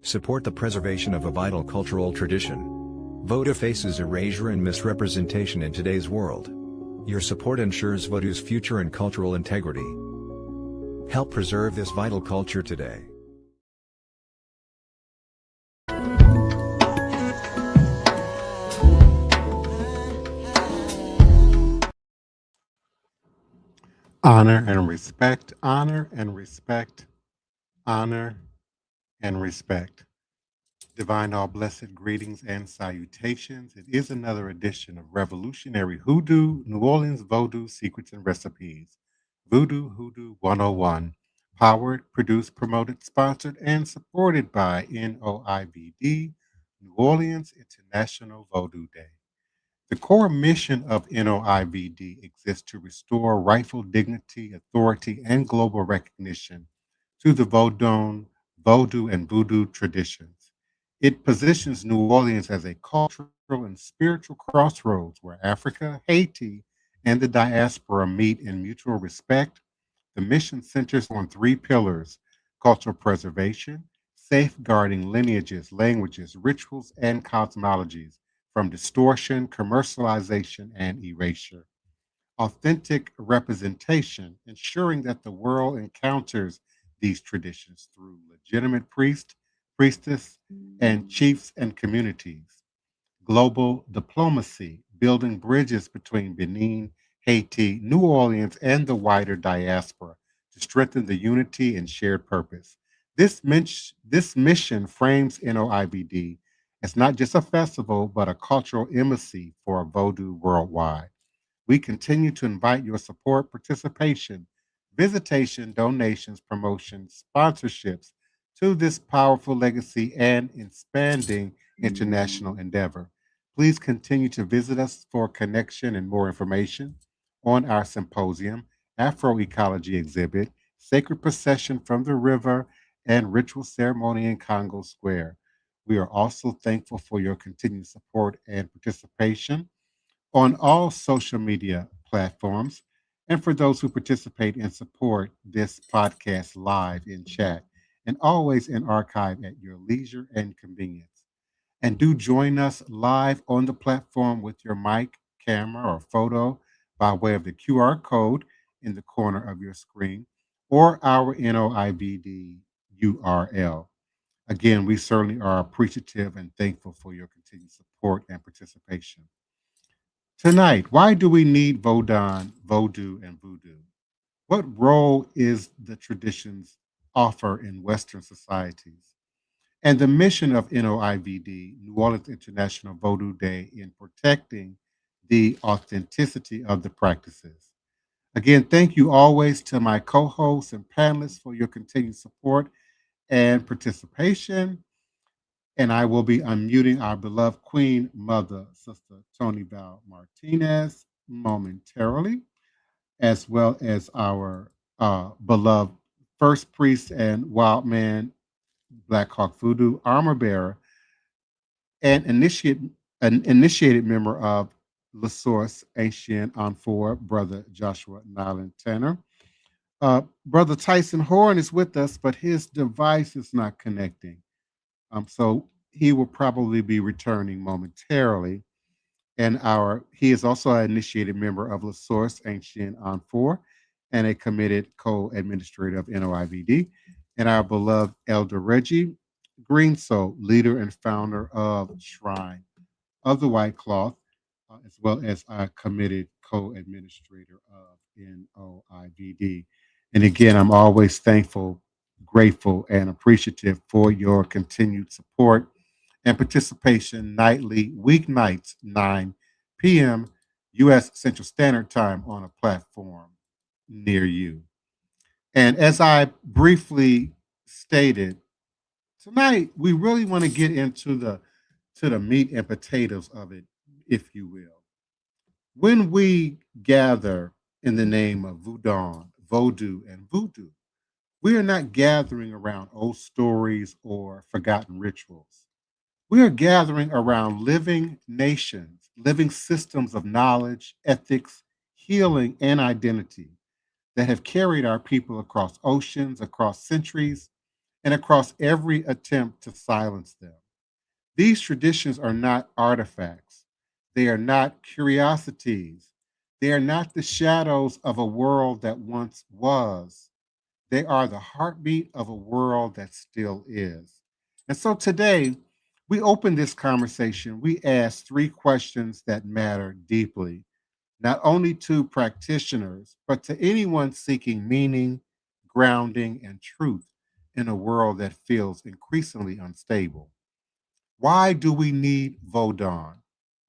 Support the preservation of a vital cultural tradition. Voodoo faces erasure and misrepresentation in today's world. Your support ensures Voodoo's future and cultural integrity. Help preserve this vital culture today. Honor and respect, honor and respect, honor and respect. Divine all blessed greetings and salutations. It is another edition of Revolutionary Hoodoo, New Orleans Voodoo Secrets and Recipes. Voodoo Hoodoo 101. Powered, produced, promoted, sponsored, and supported by NOIVD, New Orleans International Voodoo Day. The core mission of NOIVD exists to restore rightful dignity, authority, and global recognition to the Vodou, and Voodoo traditions. It positions New Orleans as a cultural and spiritual crossroads where Africa, Haiti, and the diaspora meet in mutual respect. The mission centers on three pillars: cultural preservation, safeguarding lineages, languages, rituals, and cosmologies from distortion, commercialization, and erasure; authentic representation, ensuring that the world encounters these traditions through legitimate priests, priestess, and chiefs and communities; global diplomacy, building bridges between Benin, Haiti, New Orleans, and the wider diaspora to strengthen the unity and shared purpose. This mission frames NOIBD as not just a festival, but a cultural embassy for Vodou worldwide. We continue to invite your support, participation, visitation, donations, promotions, sponsorships to this powerful legacy and expanding international endeavor. Please continue to visit us for connection and more information on our symposium, Afroecology exhibit, Sacred Procession from the River, and Ritual Ceremony in Congo Square. We are also thankful for your continued support and participation on all social media platforms, and for those who participate and support this podcast live in chat and always in archive at your leisure and convenience. And do join us live on the platform with your mic, camera, or photo by way of the QR code in the corner of your screen or our NOIVD URL. Again, we certainly are appreciative and thankful for your continued support and participation. Tonight, why do we need Vodun, Vodou, and Voodoo? What role is the traditions offer in Western societies? And the mission of NOIVD, New Orleans International Vodou Day, in protecting the authenticity of the practices. Again, thank you always to my co-hosts and panelists for your continued support and participation. And I will be unmuting our beloved Queen Mother, Sister Tony Val Martinez, momentarily, as well as our beloved First Priest and Wild Man, Black Hawk Voodoo armor bearer, and an initiated member of La Source Ancient Enfor, Brother Joshua Nyland Tanner. Brother Tyson Horn is with us, but his device is not connecting. So he will probably be returning momentarily. And he is also an initiated member of La Source Ancient Enfor and a committed co-administrator of NOIVD. And our beloved Elder Reggie Greensoul, leader and founder of Shrine of the White Cloth, as well as our committed co-administrator of NOIVD. And again, I'm always thankful, grateful, and appreciative for your continued support and participation nightly, weeknights, 9 p.m. U.S. Central Standard Time on a platform near you. And as I briefly stated, tonight we really want to get into the meat and potatoes of it, if you will. When we gather in the name of Voodoo, Vodou, and Voodoo, we are not gathering around old stories or forgotten rituals. We are gathering around living nations, living systems of knowledge, ethics, healing, and identity that have carried our people across oceans, across centuries, and across every attempt to silence them. These traditions are not artifacts. They are not curiosities. They are not the shadows of a world that once was. They are the heartbeat of a world that still is. And so today, we open this conversation. We ask three questions that matter deeply, not only to practitioners, but to anyone seeking meaning, grounding, and truth in a world that feels increasingly unstable. Why do we need Vodun,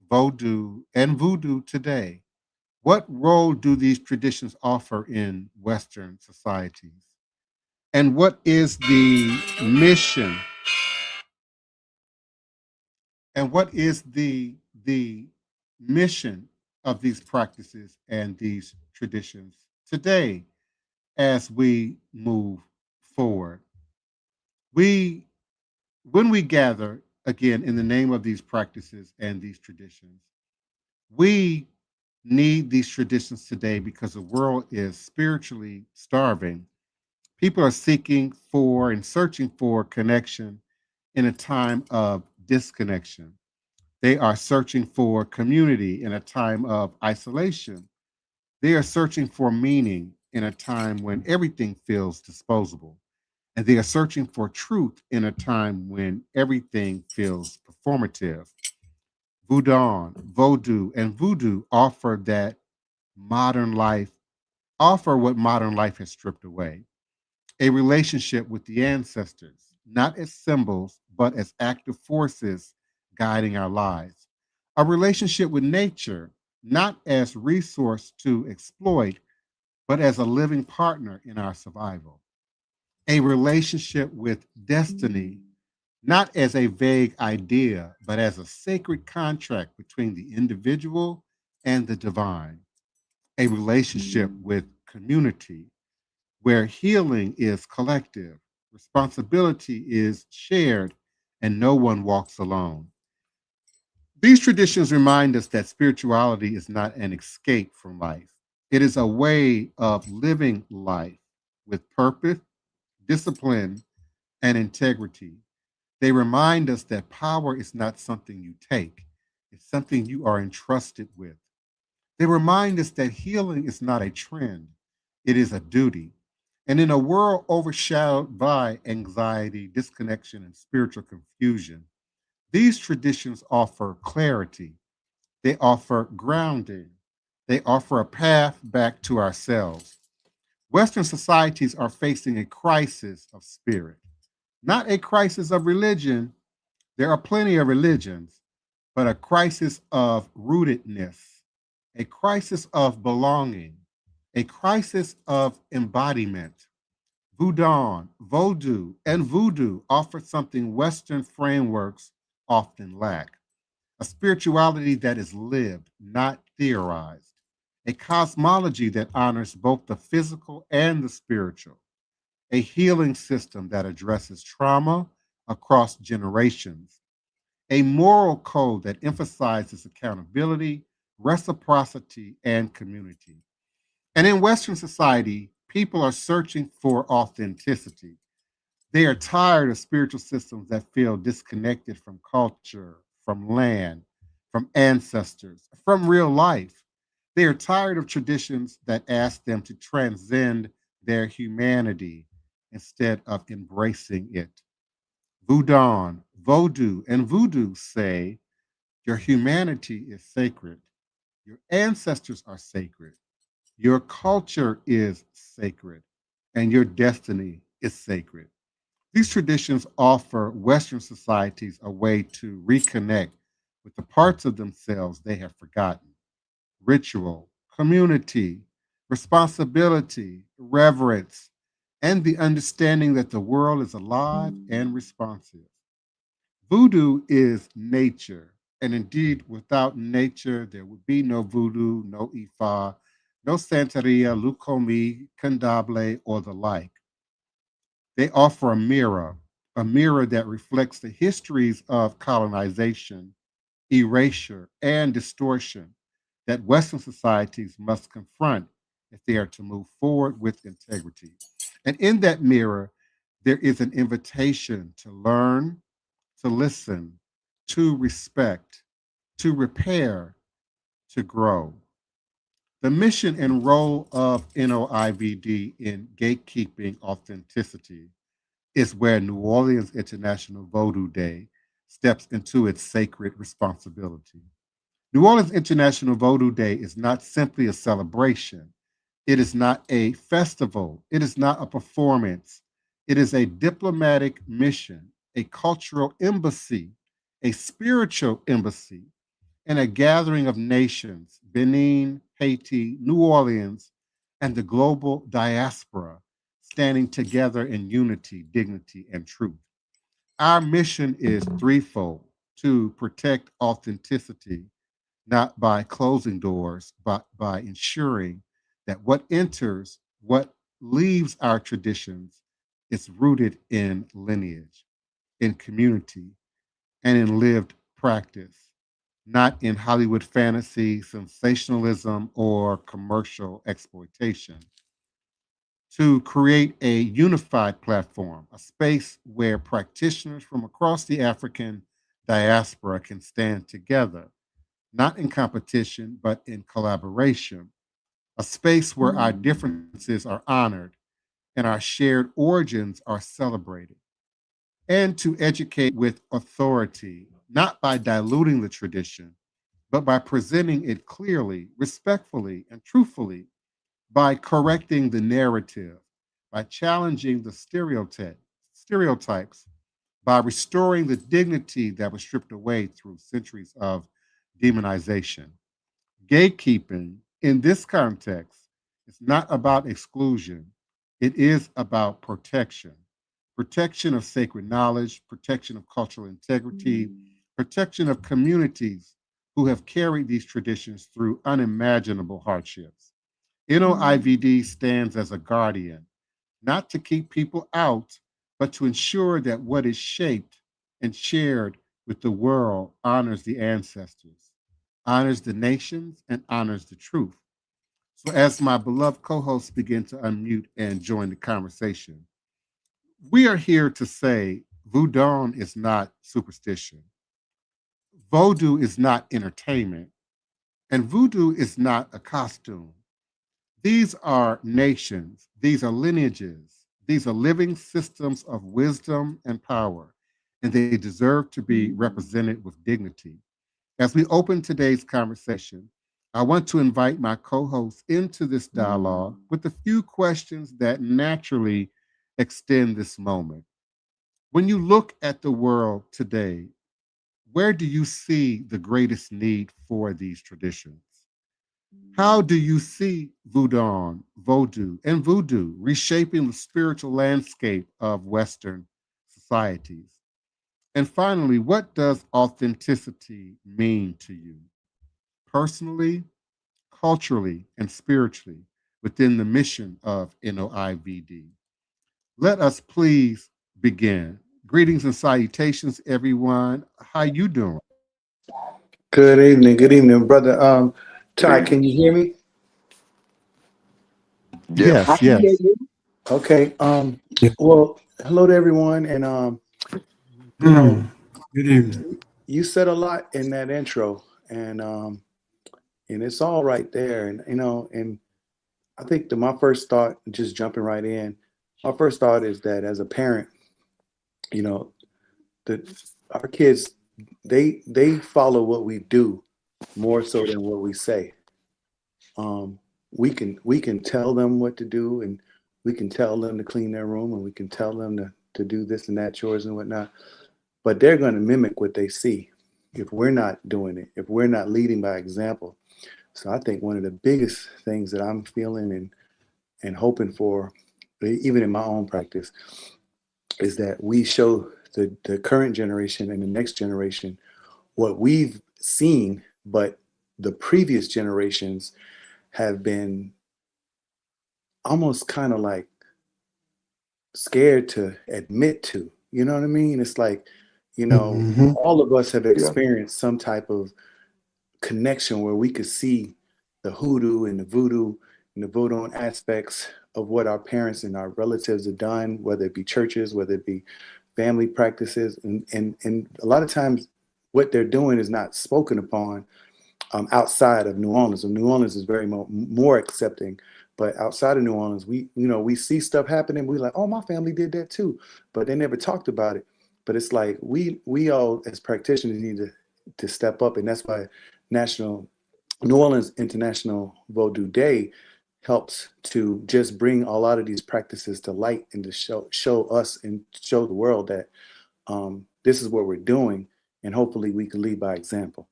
Vodou, and Voodoo today? What role do these traditions offer in Western societies? And what is the mission? And what is the mission of these practices and these traditions today as we move forward? We when we gather again in the name of these practices and these traditions, we need these traditions today because the world is spiritually starving. People are seeking for and searching for connection in a time of disconnection. They are searching for community in a time of isolation. They are searching for meaning in a time when everything feels disposable. And they are searching for truth in a time when everything feels performative. Voodoo, Vodou, and Voodoo modern life offer what modern life has stripped away: a relationship with the ancestors, not as symbols, but as active forces guiding our lives. A relationship with nature, not as resource to exploit, but as a living partner in our survival. A relationship with destiny, not as a vague idea, but as a sacred contract between the individual and the divine. A relationship with community, where healing is collective, responsibility is shared, and no one walks alone. These traditions remind us that spirituality is not an escape from life, it is a way of living life with purpose, discipline, and integrity. They remind us that power is not something you take, it's something you are entrusted with. They remind us that healing is not a trend, it is a duty. And in a world overshadowed by anxiety, disconnection, and spiritual confusion, these traditions offer clarity, they offer grounding, they offer a path back to ourselves. Western societies are facing a crisis of spirit, not a crisis of religion. There are plenty of religions, but a crisis of rootedness, a crisis of belonging, a crisis of embodiment. Voodoo, Vodou, and Voodoo offer something Western frameworks often lack: a spirituality that is lived, not theorized, a cosmology that honors both the physical and the spiritual, a healing system that addresses trauma across generations, a moral code that emphasizes accountability, reciprocity, and community. And in Western society, people are searching for authenticity. They are tired of spiritual systems that feel disconnected from culture, from land, from ancestors, from real life. They are tired of traditions that ask them to transcend their humanity instead of embracing it. Voodoo, Vodou, and Voodoo say your humanity is sacred, your ancestors are sacred, your culture is sacred, and your destiny is sacred. These traditions offer Western societies a way to reconnect with the parts of themselves they have forgotten: ritual, community, responsibility, reverence, and the understanding that the world is alive and responsive. Voodoo is nature, and indeed, without nature, there would be no voodoo, no Ifa, no Santeria, Lukomi, Kandable, or the like. They offer a mirror that reflects the histories of colonization, erasure, and distortion that Western societies must confront if they are to move forward with integrity. And in that mirror, There is an invitation to learn, to listen, to respect, to repair, to grow. The mission and role of NOIVD in gatekeeping authenticity is where New Orleans International Voodoo Day steps into its sacred responsibility. New Orleans International Voodoo Day is not simply a celebration. It is not a festival. It is not a performance. It is a diplomatic mission, a cultural embassy, a spiritual embassy, and a gathering of nations, Benin, Haiti, New Orleans, and the global diaspora standing together in unity, dignity, and truth. Our mission is threefold: to protect authenticity, not by closing doors, but by ensuring that what enters, what leaves our traditions, is rooted in lineage, in community, and in lived practice, not in Hollywood fantasy, sensationalism, or commercial exploitation. To create a unified platform, a space where practitioners from across the African diaspora can stand together, not in competition, but in collaboration, a space where our differences are honored and our shared origins are celebrated, and to educate with authority, not by diluting the tradition, but by presenting it clearly, respectfully, and truthfully, by correcting the narrative, by challenging the stereotypes, by restoring the dignity that was stripped away through centuries of demonization. Gatekeeping in this context is not about exclusion, it is about protection. Protection of sacred knowledge, protection of cultural integrity, protection of communities who have carried these traditions through unimaginable hardships. NOIVD stands as a guardian, not to keep people out, but to ensure that what is shaped and shared with the world honors the ancestors, honors the nations, and honors the truth. So, as my beloved co hosts begin to unmute and join the conversation, we are here to say voodoo is not superstition, voodoo is not entertainment, and voodoo is not a costume. These are nations, these are lineages, these are living systems of wisdom and power, and they deserve to be represented with dignity. As we open today's conversation, I want to invite my co hosts into this dialogue with a few questions that naturally extend this moment. When you look at the world today, where do you see the greatest need for these traditions? How do you see voodoo reshaping the spiritual landscape of Western societies? And finally, what does authenticity mean to you personally, culturally, and spiritually within the mission of NOIVD? Let us please begin. Greetings and salutations, everyone. How you doing? Good evening, brother. Ty, can you hear me? Yeah. Yes, yes. Okay. Yeah. Well, hello to everyone, and you know, Good evening. you said a lot in that intro, and it's all right there, and and I think that my first thought, just jumping right in, my first thought is that as a parent, you know, that our kids they follow what we do more so than what we say. um, we can tell them what to do, and we can tell them to clean their room, and we can tell them to do this and that chores and whatnot, but they're going to mimic what they see if we're not doing it, if we're not leading by example. So I think one of the biggest things that I'm feeling and hoping for, even in my own practice, is that we show the current generation and the next generation what we've seen, but the previous generations have been almost kind of like scared to admit to. You know what I mean? It's like, Mm-hmm. all of us have Yeah. experienced some type of connection where we could see the hoodoo and the voodoo, and the voodoo aspects of what our parents and our relatives have done, whether it be churches, whether it be family practices. And a lot of times what they're doing is not spoken upon outside of New Orleans. And New Orleans is very more accepting. But outside of New Orleans, we see stuff happening. We're like, oh, my family did that too. But they never talked about it. But it's like we all as practitioners need to step up. And that's why New Orleans International Voodoo Day helps to just bring a lot of these practices to light and to show us and show the world that this is what we're doing, and hopefully we can lead by example.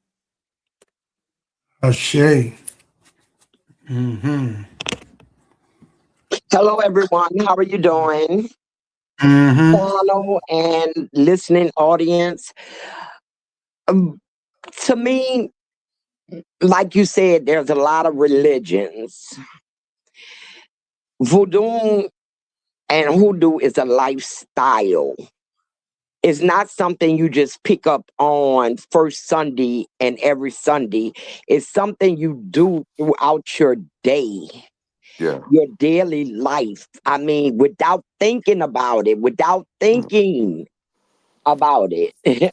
Ashe. Mm-hmm. Hello, everyone. How are you doing? Mm-hmm. Follow and listening audience. To me, like you said, there's a lot of religions. Voodoo and hoodoo is a lifestyle. It's not something you just pick up on first Sunday and every Sunday. It's something you do throughout your day. Yeah. Your daily life. I mean, without thinking about it, without thinking about it,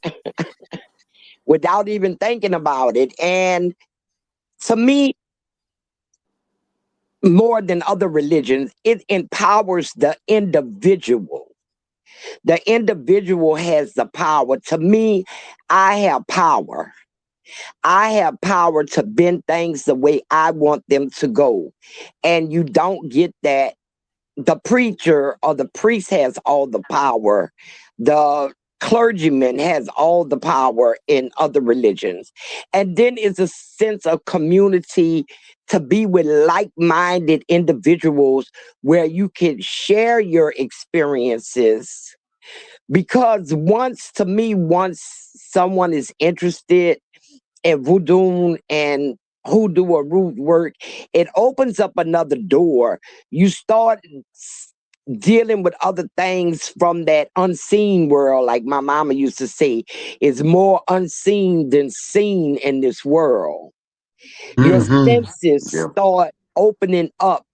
without even thinking about it. And to me, more than other religions, it empowers the individual. The individual has the power. To me, I have power. I have power to bend things the way I want them to go. And you don't get that. The preacher or the priest has all the power. The clergyman has all the power in other religions. And then it's a sense of community to be with like-minded individuals where you can share your experiences. Because once someone is interested in voodoo and hoodoo or root work, it opens up another door. You start dealing with other things from that unseen world. Like my mama used to say, it's more unseen than seen in this world. Your senses Yeah. start opening up.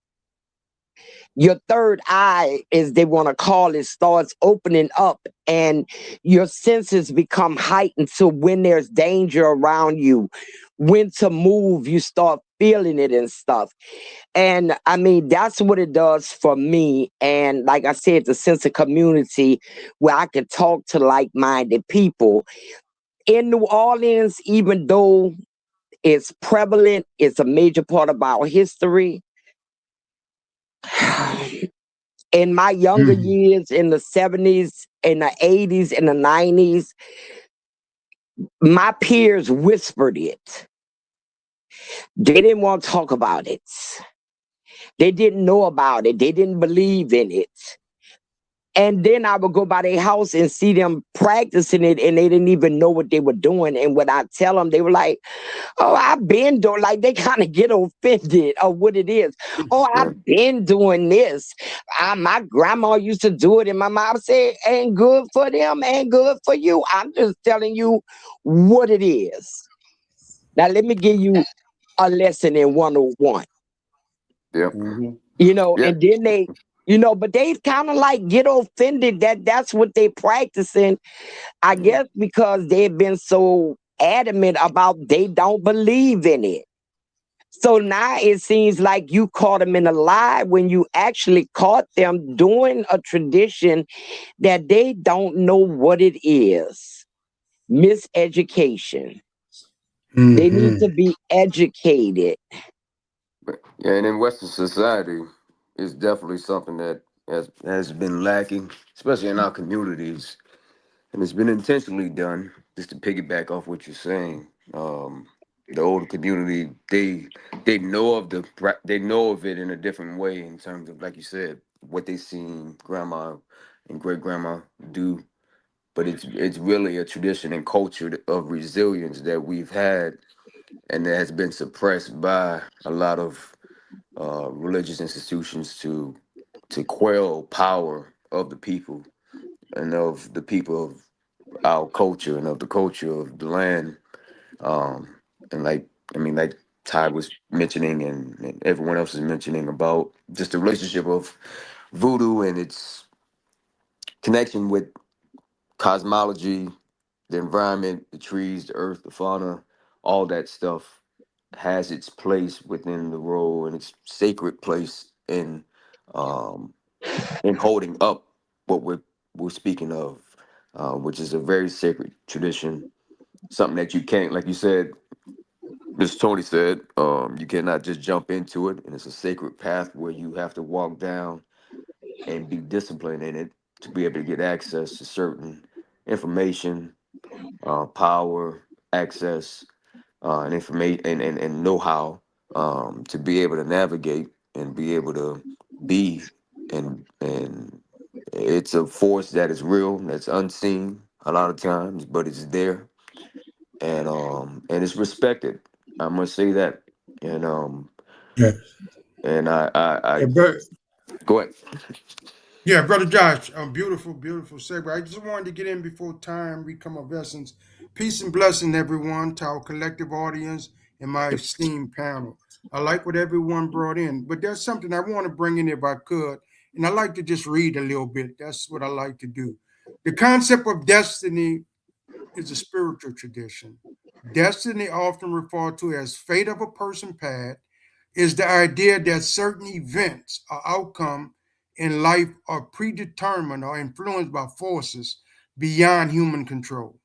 Your third eye, as they want to call it, starts opening up, and your senses become heightened. So when there's danger around you, when to move, you start feeling it and stuff. And I mean, that's what it does for me. And like I said, the sense of community where I can talk to like-minded people. In New Orleans, even though it's prevalent, it's a major part of our history. In my younger years, in the 70s, in the 80s, in the 90s, my peers whispered it. They didn't want to talk about it. They didn't know about it. They didn't believe in it. And then I would go by their house and see them practicing it, and they didn't even know what they were doing. And when I tell them, they were like, oh, I've been doing, like they kind of get offended of what it is. Oh, I've been doing this. My grandma used to do it, and my mom said, ain't good for them, ain't good for you. I'm just telling you what it is. Now, let me give you a lesson in 101. Yeah. Mm-hmm. You know, Yeah. and then they, but they kind of like get offended that that's what they practicing. I guess because they've been so adamant about they don't believe in it. So now it seems like you caught them in a lie when you actually caught them doing a tradition that they don't know what it is. Miseducation. They need to be educated. Yeah, and in Western society, it's definitely something that has been lacking, especially in our communities, and it's been intentionally done. Just to piggyback off what you're saying, the older community, they know of they know of it in a different way in terms of, like you said, what they seen grandma and great grandma do. But it's really a tradition and culture of resilience that we've had, and that has been suppressed by a lot of religious institutions to quell power of the people and of the people of our culture and of the culture of the land. And like, I mean, like Ty was mentioning and everyone else is mentioning about just the relationship of voodoo and its connection with cosmology, the environment, the trees, the earth, the fauna, all that stuff has its place within the role and its sacred place um, in holding up what we're speaking of, which is a very sacred tradition, something that you can't, like you said, Mr. Tony said, you cannot just jump into it, and it's a sacred path where you have to walk down and be disciplined in it to be able to get access to certain information, power, access, and information and know-how, to be able to navigate and be able to be and it's a force that is real, that's unseen a lot of times, but it's there, and it's respected. I must say that, and Yeah. I Yeah, bro, go ahead. yeah, brother Josh, beautiful, beautiful segue. I just wanted to get in before time become of essence. Peace and blessing, everyone, to our collective audience and my esteemed panel. I like what everyone brought in, but there's something I want to bring in if I could, and I like to just read a little bit. That's what I like to do. The concept of destiny is a spiritual tradition. Destiny, often referred to as fate of a person path, is the idea that certain events or outcome in life are predetermined or influenced by forces beyond human control.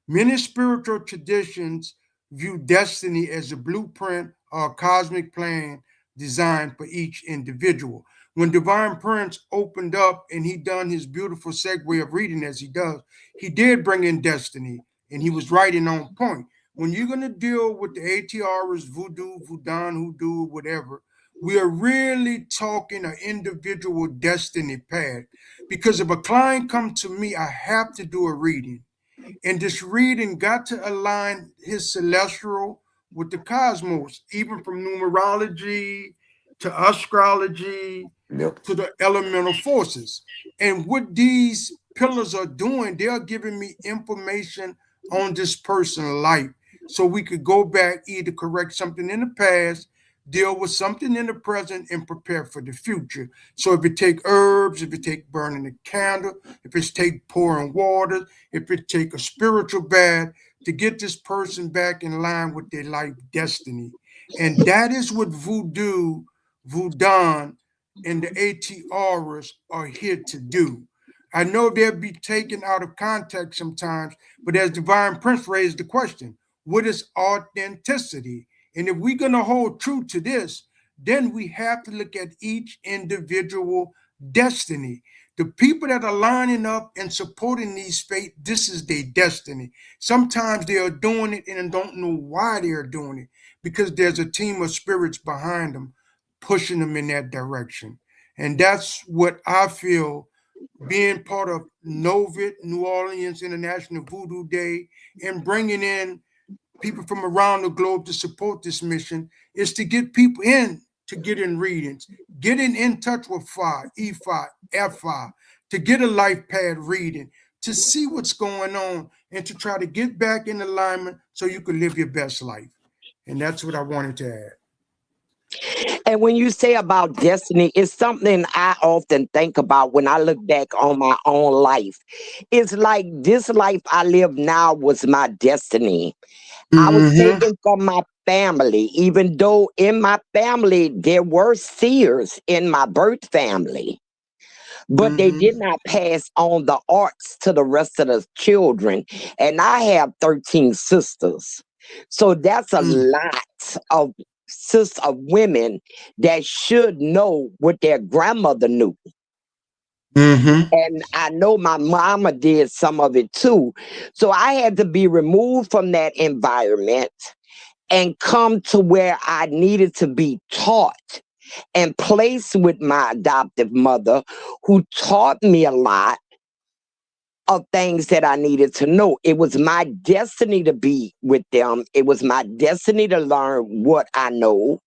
Many spiritual traditions view destiny as a blueprint or a cosmic plan designed for each individual. When Divine Prince opened up and he done his beautiful segue of reading as he does, he did bring in destiny and he was writing on point. When you're going to deal with the ATRs, voodoo, voodoo, hoodoo, whatever, we are really talking an individual destiny path. Because if a client comes to me, I have to do a reading. And this reading got to align his celestial with the cosmos, even from numerology to astrology Yep. to the elemental forces. And what these pillars are doing, they're giving me information on this person's life. So we could go back, either correct something in the past, deal with something in the present, and prepare for the future. So if it take herbs, if it take burning a candle, if it take pouring water, if it take a spiritual bath to get this person back in line with their life destiny. And that is what voodoo, voodoo, and the ATRs are here to do. I know they'll be taken out of context sometimes, but as Divine Prince raised the question, what is authenticity? And if we're going to hold true to this, then we have to look at each individual destiny. The people that are lining up and supporting these faith, this is their destiny. Sometimes they are doing it and don't know why they are doing it because there's a team of spirits behind them pushing them in that direction. And that's what I feel being part of NOVID, New Orleans International Voodoo Day, and bringing in people from around the globe to support this mission is to get people in to get in readings, getting in touch with FI, EFI, FI, to get a life path reading, to see what's going on, and to try to get back in alignment so you can live your best life. And that's what I wanted to add. And when you say about destiny, it's something I often think about when I look back on my own life. It's like this life I live now was my destiny. I was taken from my family, even though in my family there were seers in my birth family, but they did not pass on the arts to the rest of the children. And I have 13 sisters. So that's a lot of women that should know what their grandmother knew. And I know my mama did some of it too. So I had to be removed from that environment and come to where I needed to be taught and placed with my adoptive mother, who taught me a lot of things that I needed to know. It was my destiny to be with them. It was my destiny to learn what I know.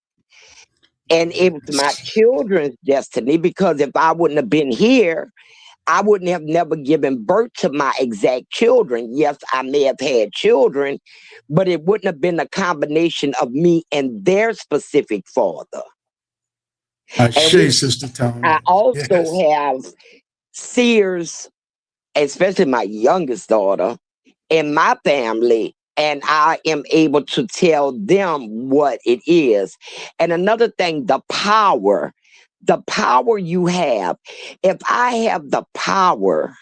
And it was my children's destiny, because if I wouldn't have been here, I wouldn't have never given birth to my exact children. Yes, I may have had children, but it wouldn't have been a combination of me and their specific father. And Sister Tony. I also Yes. have seers, especially my youngest daughter, in my family, and I am able to tell them what it is. And another thing, the power you have. If I have the power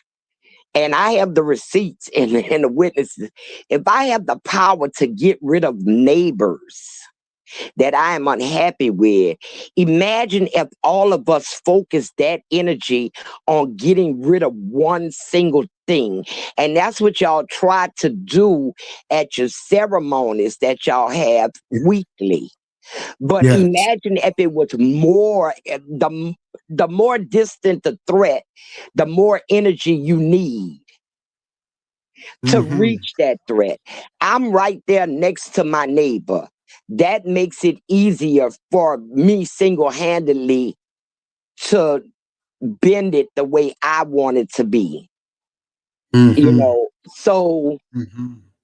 and I have the receipts and the witnesses, if I have the power to get rid of neighbors that I am unhappy with, imagine if all of us focus that energy on getting rid of one single thing. And that's what y'all try to do at your ceremonies that y'all have weekly. But Yes. imagine if it was more, the more distant the threat, the more energy you need to reach that threat. I'm right there next to my neighbor. That makes it easier for me single-handedly to bend it the way I want it to be. You know, so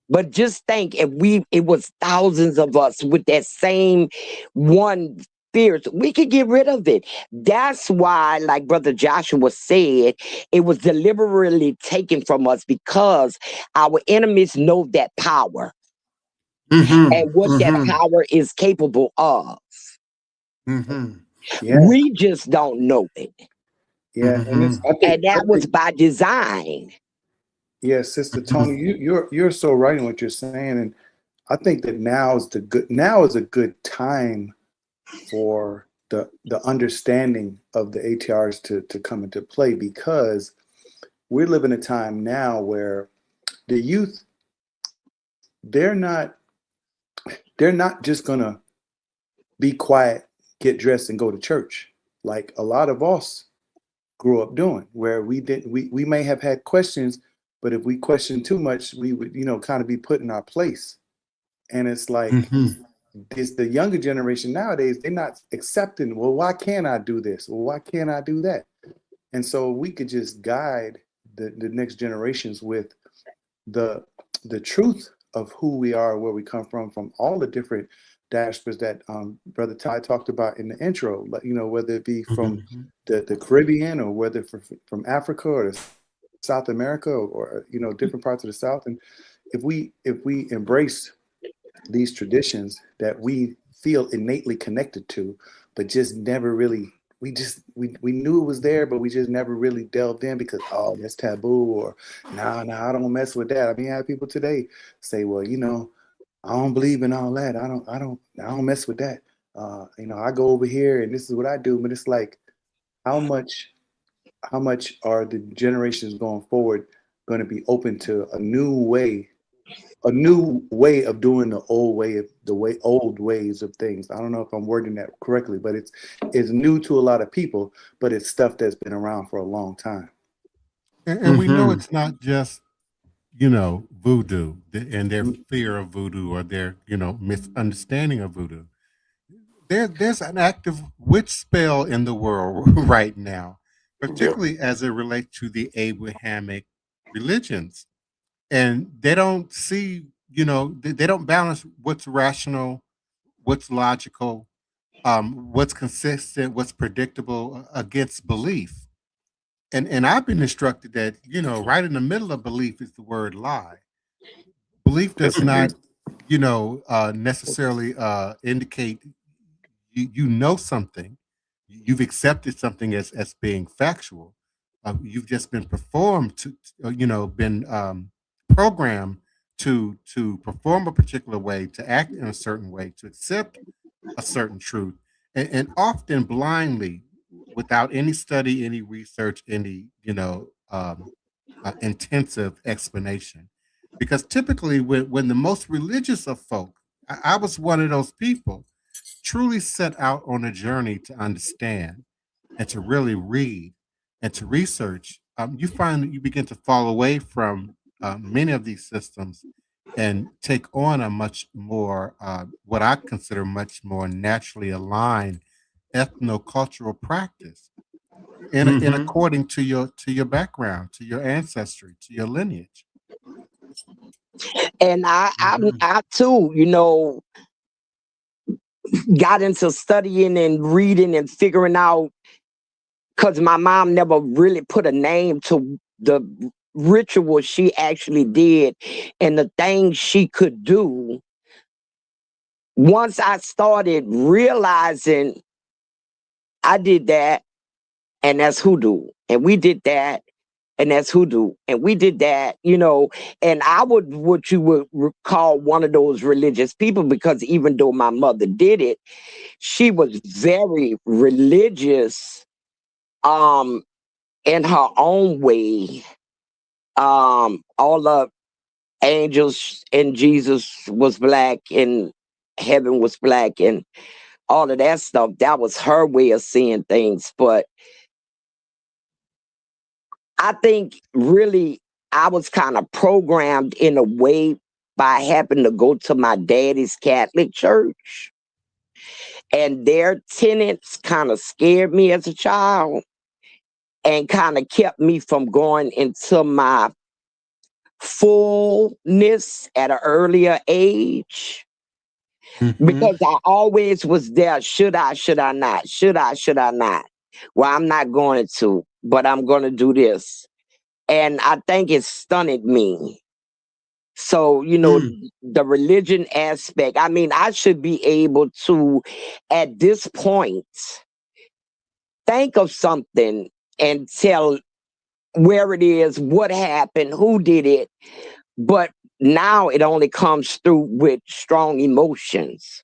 but just think if it was thousands of us with that same one spirit, we could get rid of it. That's why, like Brother Joshua said, it was deliberately taken from us because our enemies know that power and what that power is capable of. Yeah. We just don't know it. Yeah. And that was by design. Yeah, Sister Tony, you're so right in what you're saying, and I think that now is a good time for the understanding of the ATRs to come into play, because we're living a time now where the youth, they're not just gonna be quiet, get dressed, and go to church like a lot of us grew up doing, where we may have had questions, but if we questioned too much, we would, kind of be put in our place. And it's like, it's the younger generation nowadays, they're not accepting, well, why can't I do this? Well, why can't I do that? And so we could just guide the next generations with the truth of who we are, where we come from all the different diasporas that Brother Ty talked about in the intro, whether it be from the Caribbean, or whether from Africa or South America, or different parts of the South. And if we embrace these traditions that we feel innately connected to, but just never really, we knew it was there, but we just never really delved in because, oh, that's taboo, or nah, I don't mess with that. I mean, I have people today say, well, I don't believe in all that. I don't mess with that. I go over here and this is what I do. But it's like, how much are the generations going forward going to be open to a new way of doing old ways of things? I don't know if I'm wording that correctly, but it's new to a lot of people, but it's stuff that's been around for a long time. And we know it's not just, voodoo and their fear of voodoo, or their, misunderstanding of voodoo. There's an active witch spell in the world right now, particularly as it relates to the Abrahamic religions. And they don't see, they don't balance what's rational, what's logical, what's consistent, what's predictable against belief. And I've been instructed that, right in the middle of belief is the word lie. Belief does not, necessarily indicate you know something. You've accepted something as being factual. You've just been performed been programmed to perform a particular way, to act in a certain way, to accept a certain truth, and often blindly, without any study, any research, any intensive explanation. Because typically, when the most religious of folk, I was one of those people, truly set out on a journey to understand and to really read and to research, you find that you begin to fall away from many of these systems and take on a much more, what I consider much more naturally aligned ethno-cultural practice. in according to your background, to your ancestry, to your lineage. And I too, you know, got into studying and reading and figuring out, because my mom never really put a name to the ritual she actually did and the things she could do. Once I started realizing I did that, and that's hoodoo, and we did that, and that's hoodoo, and we did that, you know, and I would, what you would call one of those religious people, because even though my mother did it, she was very religious, in her own way. All the angels and Jesus was black and heaven was black and all of that stuff. That was her way of seeing things. But I think really I was kind of programmed in a way by having to go to my daddy's Catholic church. And their tenets kind of scared me as a child and kind of kept me from going into my fullness at an earlier age. Because I always was there. Should I not? Should I not? Well, I'm not going to, but I'm going to do this. And I think it stunned me. So, you know, the religion aspect, I mean, I should be able to, at this point, think of something and tell where it is, what happened, who did it. But now it only comes through with strong emotions.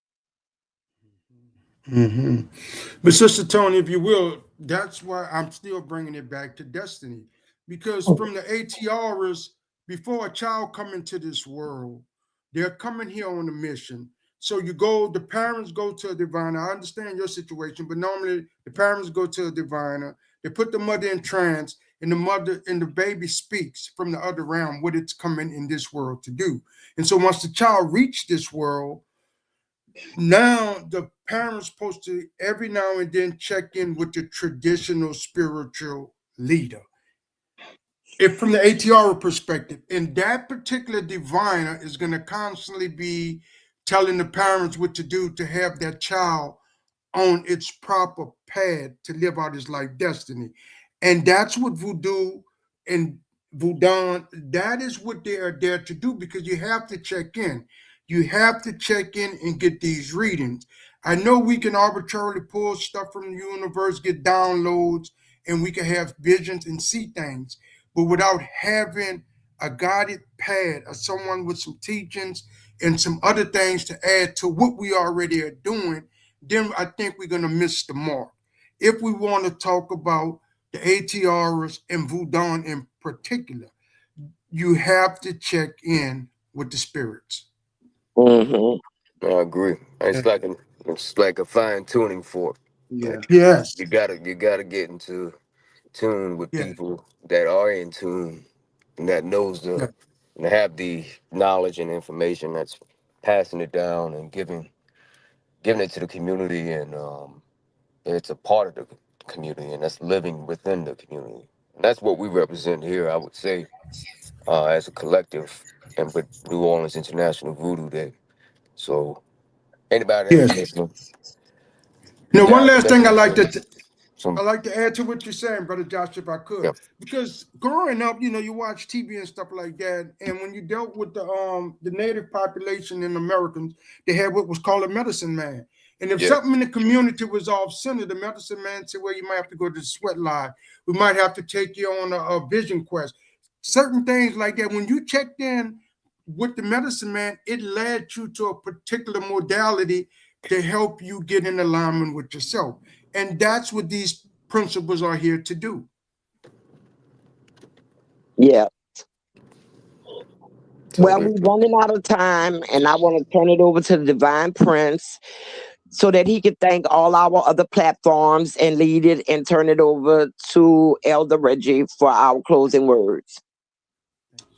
But Sister Tony, if you will, that's why I'm still bringing it back to destiny, because from the ATRs, before a child come into this world, they're coming here on a mission. So you go, the parents go to a diviner. I understand your situation, but normally the parents go to a diviner. They put the mother in trance, and the mother and the baby speaks from the other realm what it's coming in this world to do. And so once the child reached this world, now the parents supposed to every now and then check in with the traditional spiritual leader. If from the ATR perspective, and that particular diviner is going to constantly be telling the parents what to do to have that child on its proper path to live out his life destiny. And that's what voodoo and voodoo, that is what they are there to do, because you have to check in. You have to check in and get these readings. I know we can arbitrarily pull stuff from the universe, get downloads, and we can have visions and see things. But without having a guided path or someone with some teachings and some other things to add to what we already are doing, then I think we're going to miss the mark. If we want to talk about the ATRs and voodoo in particular, you have to check in with the spirits. Mm-hmm. I agree. It's like a fine tuning fork. Yeah. Like, Yes. you gotta get into tune with people that are in tune and that knows and have the knowledge and information that's passing it down and giving it to the community, and it's a part of the community, and that's living within the community. And that's what we represent here, I would say, as a collective, and with New Orleans International Voodoo Day. So anybody that's listening, Now, one down to last thing I listen like to to some, I like to add to what you're saying, Brother Josh, if I could, because growing up, you know, you watch TV and stuff like that, and when you dealt with the native population in Americans, they had what was called a medicine man. And if something in the community was off center, the medicine man said, "Well, you might have to go to the sweat lodge. We might have to take you on a vision quest." Certain things like that. When you checked in with the medicine man, it led you to a particular modality to help you get in alignment with yourself. And that's what these principles are here to do. Yeah. Well, totally. we're running out of time, and I want to turn it over to the Divine Prince so that he can thank all our other platforms and lead it and turn it over to Elder Reggie for our closing words.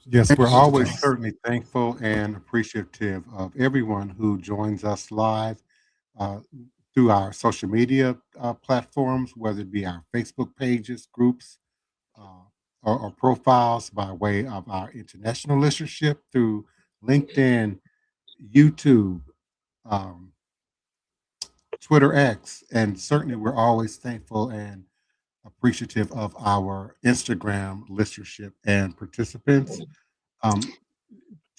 Yes, we're always certainly thankful and appreciative of everyone who joins us live. through our social media platforms, whether it be our Facebook pages, groups, uh, or profiles by way of our international listenership through LinkedIn, YouTube, um, Twitter X, and certainly we're always thankful and appreciative of our Instagram listenership and participants. Um,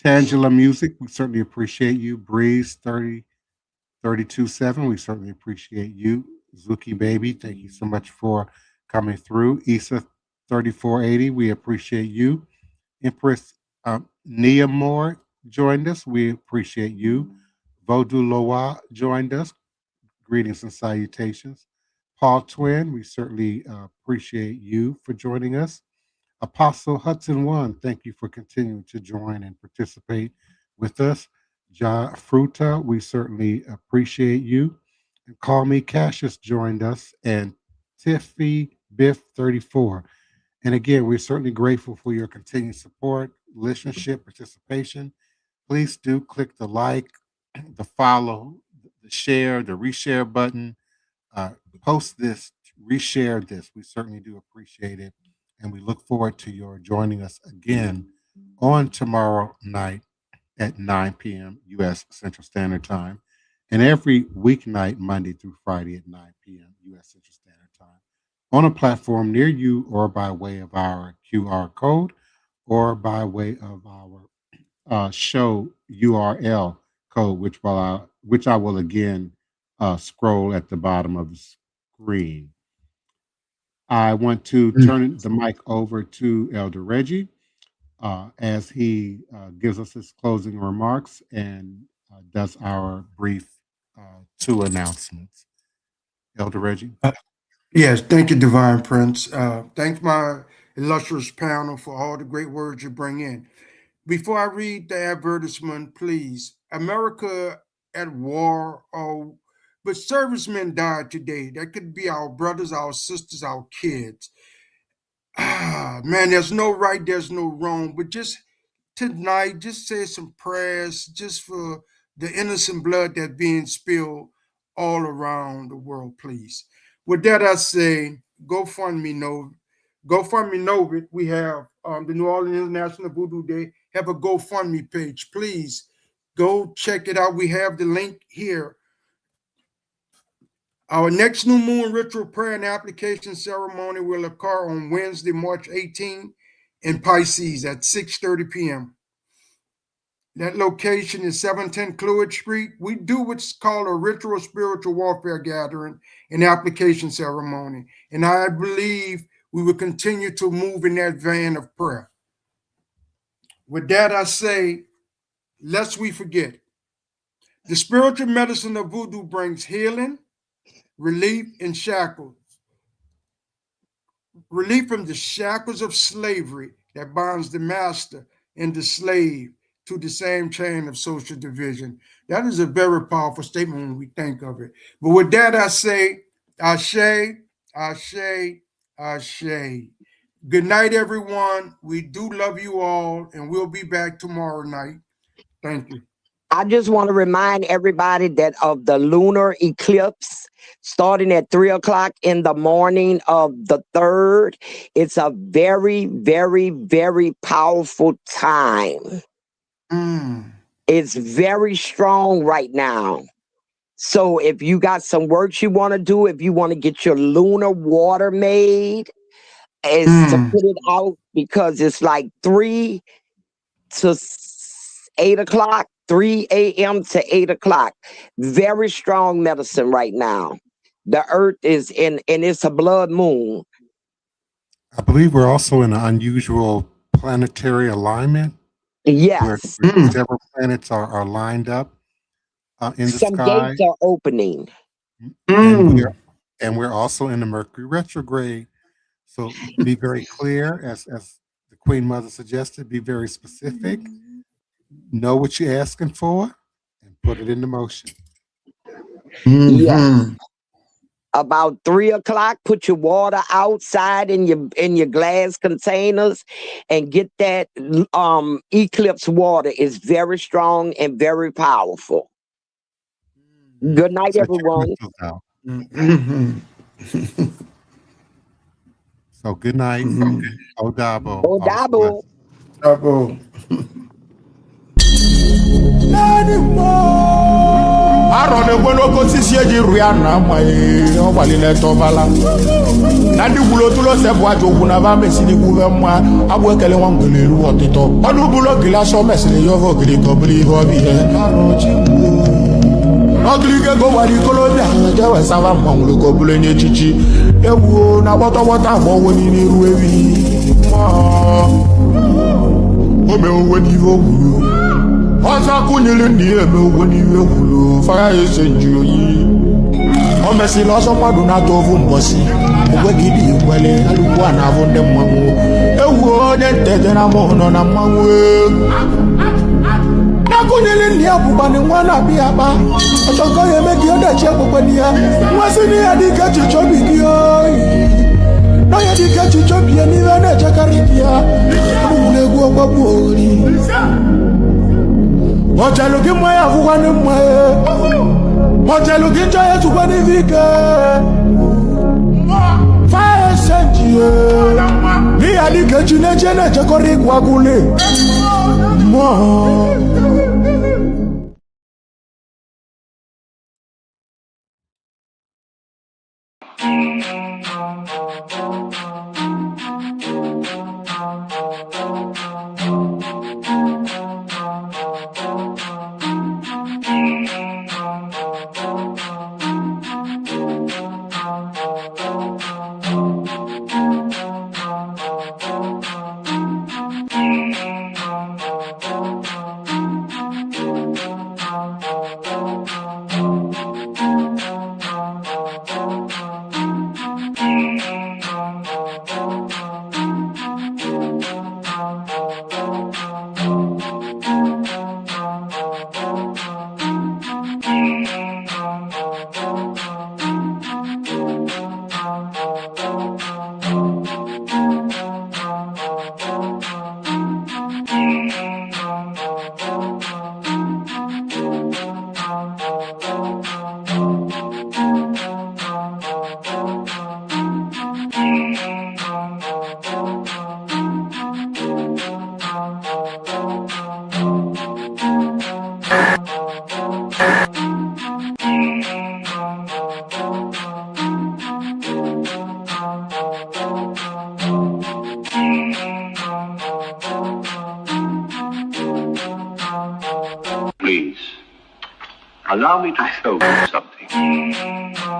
Tangela Music, we certainly appreciate you. Breeze 32.7, we certainly appreciate you. Zuki Baby, thank you so much for coming through. Issa 3480, we appreciate you. Empress Nia Moore joined us. We appreciate you. Voodoo Loa joined us. Greetings and salutations. Paul Twin, we certainly appreciate you for joining us. Apostle Hudson One, thank you for continuing to join and participate with us. Ja Fruta, we certainly appreciate you. And Call Me Cassius joined us, and Tiffy Biff 34. And again, we're certainly grateful for your continued support, listenership, participation. Please do click the like, the follow, the share, the reshare button. Uh, Post this, reshare this. We certainly do appreciate it. And we look forward to your joining us again on tomorrow night at 9 p.m. U.S. Central Standard Time, and every weeknight, Monday through Friday at 9 p.m. U.S. Central Standard Time, on a platform near you or by way of our QR code or by way of our show URL code, which I will again scroll at the bottom of the screen. I want to turn the mic over to Elder Reggie as he gives us his closing remarks and does our brief two announcements. Elder Reggie. Yes, thank you, Divine Prince. Thank my illustrious panel for all the great words you bring in. Before I read the advertisement, please, America at war, but servicemen died today. That could be our brothers, our sisters, our kids. Man, there's no right, there's no wrong, but just tonight, just say some prayers just for the innocent blood that's being spilled all around the world, please. With that, I say, GoFundMe Novit. We have the New Orleans International Voodoo Day have a GoFundMe page. Please go check it out. We have the link here. Our next new moon ritual prayer and application ceremony will occur on Wednesday, March 18 in Pisces at 6:30 p.m. That location is 710 Clewitt Street. We do what's called a ritual spiritual warfare gathering and application ceremony. And I believe we will continue to move in that vein of prayer. With that, I say, lest we forget, the spiritual medicine of voodoo brings healing, relief, and shackles. Relief from the shackles of slavery that binds the master and the slave to the same chain of social division. That is a very powerful statement when we think of it. But with that, I say, Ashe, Ashe, Ashe. Good night, everyone. We do love you all, and we'll be back tomorrow night. Thank you. I just want to remind everybody that of the lunar eclipse starting at 3 o'clock in the morning of the 3rd. It's a very, very, very powerful time. It's very strong right now. So if you got some work you want to do, if you want to get your lunar water made, is to put it out because it's like 3 to 8 o'clock, 3 a.m. to 8 o'clock. Very strong medicine right now. The earth is in, and it's a blood moon. I believe we're also in an unusual planetary alignment. Yes. Where several planets are lined up in the Some sky. gates are opening. And we're also in the Mercury retrograde. So be very clear, as the Queen Mother suggested, be very specific. Know what you're asking for and put it into motion. Yes. About 3 o'clock, put your water outside in your glass containers and get that eclipse water. Is very strong and very powerful. Good night, Set your everyone. crystals out. Mm-hmm. So good night. Odabo. Odabo. Double. Aro de bueno ko sisi eji Rihanna mai o wali le to bala na di bulo tulo se bo ajo kuna ba mesi di ku be mwa abu ekele wan gbele ru otito onu bulo gila so mesi le yo vo gili ko bri ho bi e aro ji ogli ke go wari kolo da je we sava mo lu ko bulo nye chichi ewu na boto bota bo woni ni ru ewi o me o woni vo wu Osa kunyele ni eme woni wehulu fire esenju yi O mesi lo so padu na to fu mbosi ogwe gidi wele aluku ana fu nde mmanwu ewu o de tete na mo no na mmanwu Na kunyele ni abuba ni nwana bi aba Otoko ye meki o de che gbogbo ni ya Nwasi ni adike chicho bi ki o No ye dike chicho bi ni we na che karibia Ule gwo gbogbo ori Mojalugi moya fugani moye Mojalugi njoye tukweni vike Fire senjiye Ni alike chine chene chekori kwa kule Mo Please, allow me to show you something.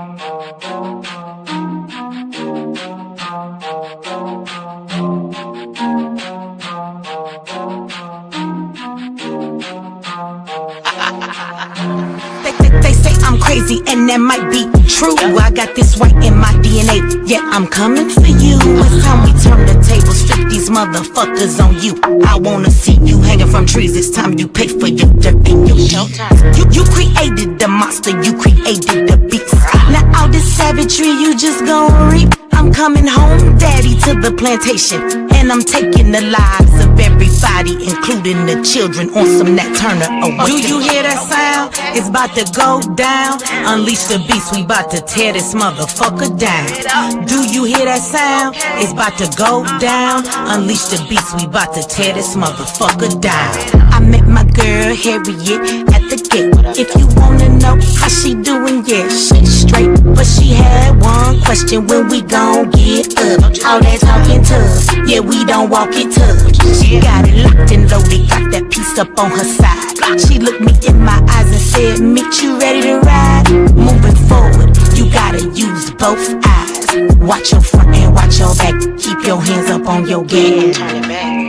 They say I'm crazy and that might be true. I got this white in my DNA, yeah, I'm coming for you. It's time we turn the tables, flip these motherfuckers on you. I wanna see you hanging from trees, it's time you pay for your dirt and your showtime. You created the monster, you created the beast. Now all this savagery you just gon' reap. I'm coming home, daddy, to the plantation, and I'm taking the lives of everybody, including the children, on some Nat Turner. Oh, do you hear that sound? It's about to go down. Unleash the beast, we about to tear this motherfucker down. Do you hear that sound? It's about to go down. Unleash the beast, we about to tear this motherfucker down. I met my girl Harriet at the gate. If you wanna know how she doing, yeah, she's straight. But she had one question: when we gon' get up? All that talking tough, yeah, we don't walk it tough. She got it locked and loaded, got that piece up on her side. She looked me in my eyes and said, "Meet you ready to ride?" Moving forward, you gotta use both eyes. Watch your front and watch your back. Keep your hands up on your gas.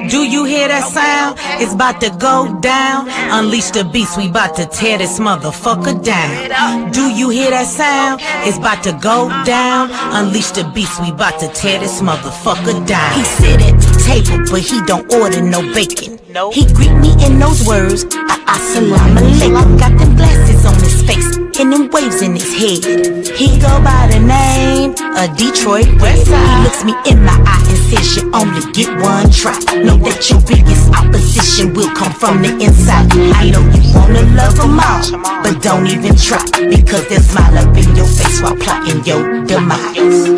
Do you hear that sound? It's about to go down. Unleash the beast, we about to tear this motherfucker down. Do you hear that sound? It's about to go down. Unleash the beast, we about to tear this motherfucker down. He sit at the table, but he don't order no bacon. He greet me in those words, Assalamu alaikum. Got them glasses on his face, and them waves in his head. He go by the name of Detroit Red. He looks me in my eye and says you only get one try. Know that your biggest opposition will come from the inside. I know you wanna love them all, but don't even try, because they'll smile up in your face while plotting your demise.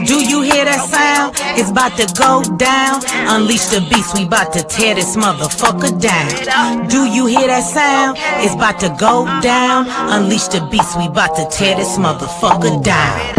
Do you hear that sound? It's about to go down. Unleash the beast, we about to tear this motherfucker down. Do you hear that sound? It's about to go down. Unleash the beast, we about to tear this motherfucker down.